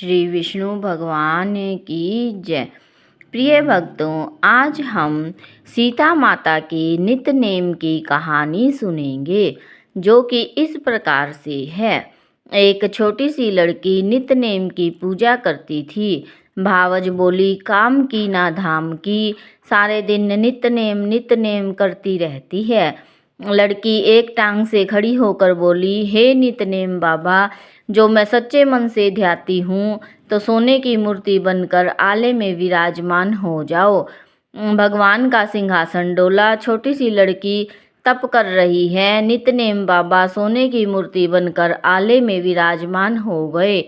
श्री विष्णु भगवान की जय। प्रिय भक्तों, आज हम सीता माता की नित्य नेम की कहानी सुनेंगे, जो कि इस प्रकार से है। एक छोटी सी लड़की नित्य नेम की पूजा करती थी। भावज बोली, काम की ना धाम की, सारे दिन नित्य नेम करती रहती है। लड़की एक टांग से खड़ी होकर बोली, हे नित्य नेम बाबा, जो मैं सच्चे मन से ध्याती हूँ तो सोने की मूर्ति बनकर आले में विराजमान हो जाओ। भगवान का सिंहासन डोला। छोटी सी लड़की तप कर रही है। नित्य नेम बाबा सोने की मूर्ति बनकर आले में विराजमान हो गए।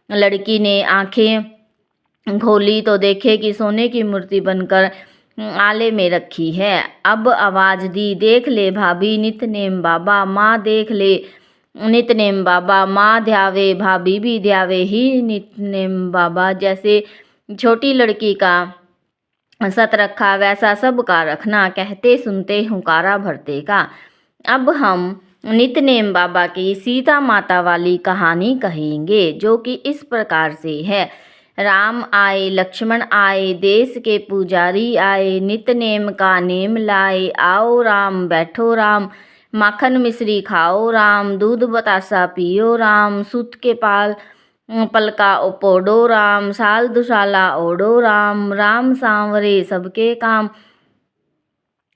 लड़की ने आंखें खोली तो देखे कि सोने की मूर्ति बनकर आले में रखी है। अब आवाज दी, देख ले भाभी नित्य नेम बाबा, माँ देख ले नित्य नेम बाबा, माँ ध्यावे भाभी भी ध्यावे ही नित्य नेम बाबा। जैसे छोटी लड़की का सत रखा वैसा सबका रखना, कहते सुनते हुंकारा भरते का। अब हम नित्य नेम बाबा की सीता माता वाली कहानी कहेंगे, जो कि इस प्रकार से है। राम आए लक्ष्मण आए, देश के पुजारी आए, नित्य नेम का नेम लाए, आओ राम बैठो राम, माखन मिश्री खाओ राम, दूध बतासा पियो राम, सूत के पलका ओपोडो राम, साल दुशाला ओडो राम, राम सांवरे सबके काम,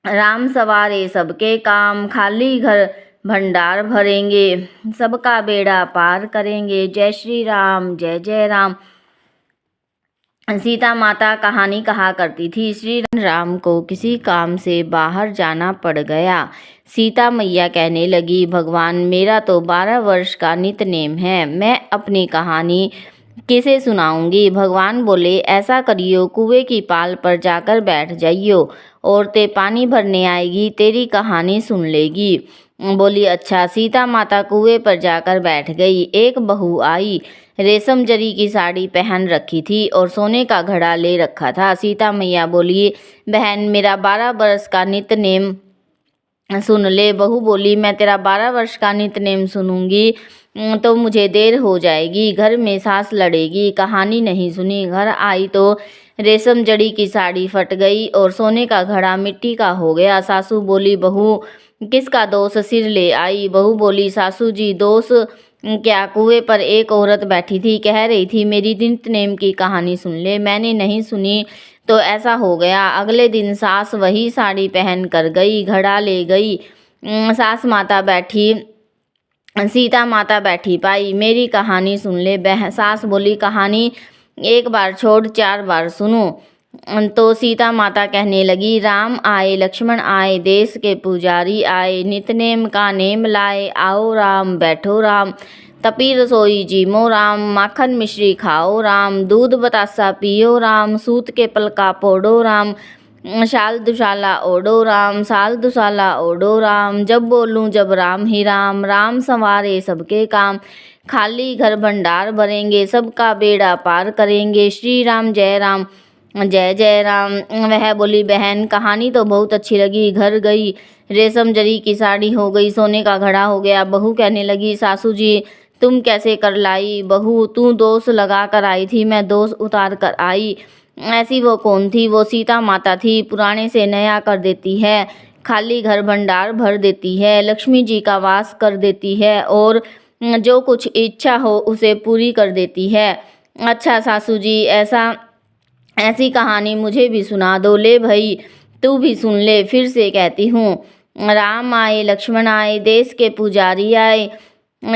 राम सवारे सबके काम, खाली घर भंडार भरेंगे, सबका बेड़ा पार करेंगे, जय श्री राम जय जय राम। सीता माता कहानी कहा करती थी। श्री राम को किसी काम से बाहर जाना पड़ गया। सीता मैया कहने लगी, भगवान मेरा तो 12 वर्ष का नित्य नेम है, मैं अपनी कहानी किसे सुनाऊंगी। भगवान बोले, ऐसा करियो, कुएं की पाल पर जाकर बैठ जाइयो, औरतें पानी भरने आएगी, तेरी कहानी सुन लेगी। बोली, अच्छा। सीता माता कुएं पर जाकर बैठ गई। एक बहू आई, रेशम जरी की साड़ी पहन रखी थी और सोने का घड़ा ले रखा था। सीता मैया बोली, बहन मेरा 12 वर्ष का नित्य नेम सुन ले। बहू बोली, मैं तेरा 12 वर्ष का नित्य नेम सुनूंगी तो मुझे देर हो जाएगी, घर में सास लड़ेगी। कहानी नहीं सुनी। घर आई तो रेशम जड़ी की साड़ी फट गई और सोने का घड़ा मिट्टी का हो गया। सासू बोली, बहू किसका दोष सिर ले आई। बहू बोली, सासू जी दोष क्या, कुएं पर एक औरत बैठी थी, कह रही थी मेरी नित्य नेम की कहानी सुन ले, मैंने नहीं सुनी तो ऐसा हो गया। अगले दिन सास वही साड़ी पहन कर गई, घड़ा ले गई। सास माता बैठी, सीता माता बैठी पाई, मेरी कहानी सुन ले। सास बोली, कहानी एक बार छोड़ 4 बार सुनो। तो सीता माता कहने लगी, राम आए लक्ष्मण आए, देश के पुजारी आए, नित्य नेम का नेम लाए, आओ राम बैठो राम, तपी रसोई जीमो राम, माखन मिश्री खाओ राम, दूध बतासा पियो राम, सूत के पलका पोड़ो राम, शाल दुशाला ओडो राम, साल दुशाला ओडो राम, जब बोलूं जब राम ही राम, राम संवारे सबके काम, खाली घर भंडार भरेंगे, सबका बेड़ा पार करेंगे, श्री राम जय राम जय जय राम। वह बोली, बहन कहानी तो बहुत अच्छी लगी। घर गई, रेशम जरी की साड़ी हो गई, सोने का घड़ा हो गया। बहू कहने लगी, सासू जी तुम कैसे कर लाई। बहू, तू दोष लगा कर आई थी, मैं दोष उतार कर आई। ऐसी वो कौन थी। वो सीता माता थी, पुराने से नया कर देती है, खाली घर भंडार भर देती है, लक्ष्मी जी का वास कर देती है और जो कुछ इच्छा हो उसे पूरी कर देती है। अच्छा सासू जी, ऐसी कहानी मुझे भी सुना दो। ले भाई तू भी सुन ले, फिर से कहती हूँ। राम आए लक्ष्मण आए, देश के पुजारी आए।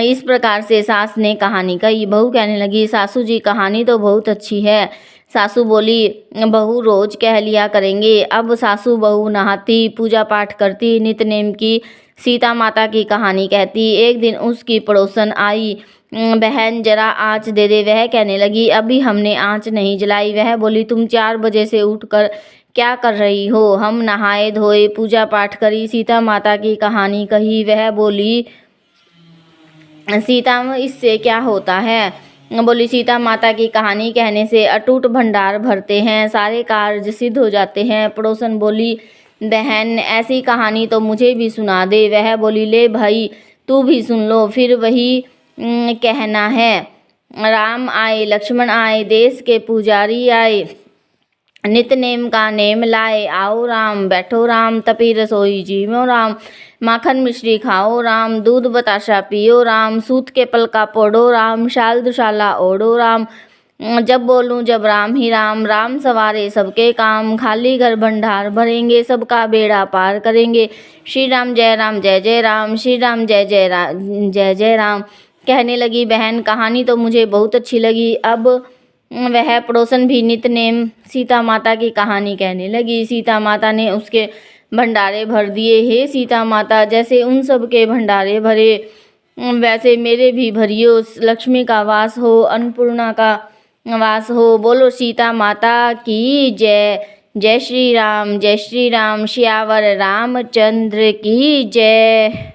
इस प्रकार से सास ने कहानी कही। बहू कहने लगी, सासू जी कहानी तो बहुत अच्छी है। सासू बोली, बहू रोज कह लिया करेंगे। अब सासू बहू नहाती, पूजा पाठ करती, नित्य नेम की सीता माता की कहानी कहती। एक दिन उसकी पड़ोसन आई, बहन जरा आँच दे दे। वह कहने लगी, अभी हमने आँच नहीं जलाई। वह बोली, तुम 4 बजे से उठकर क्या कर रही हो। हम नहाए धोए, पूजा पाठ करी, सीता माता की कहानी कही। वह बोली, सीता इससे क्या होता है। बोली, सीता माता की कहानी कहने से अटूट भंडार भरते हैं, सारे कार्य सिद्ध हो जाते हैं। पड़ोसन बोली, बहन ऐसी कहानी तो मुझे भी सुना दे। वह बोली, ले भाई तू भी सुन लो, फिर वही कहना है। राम आए, लक्ष्मण आए, देश के पुजारी आए, नित नेम का नेम लाए। आओ राम, बैठो राम, तपी रसोई जीवो राम, माखन मिश्री खाओ राम, दूध बताशा पियो राम, सूत के पलका पोड़ो राम, शाल दुशाला ओढ़ो राम। जब बोलूं जब राम ही राम, राम सवारे सबके काम, खाली घर भंडार भरेंगे, सबका बेड़ा पार करेंगे। श्री राम जय जय राम, श्री राम जय जय राम। कहने लगी बहन, कहानी तो मुझे बहुत अच्छी लगी। अब वह पड़ोसन भी नित नेम सीता माता की कहानी कहने लगी। सीता माता ने उसके भंडारे भर दिए। हे सीता माता, जैसे उन सब के भंडारे भरे वैसे मेरे भी भरियो। लक्ष्मी का वास हो, अन्नपूर्णा का वास हो। बोलो सीता माता की जय। जय श्री राम, जय श्री राम। श्यावर रामचंद्र की जय।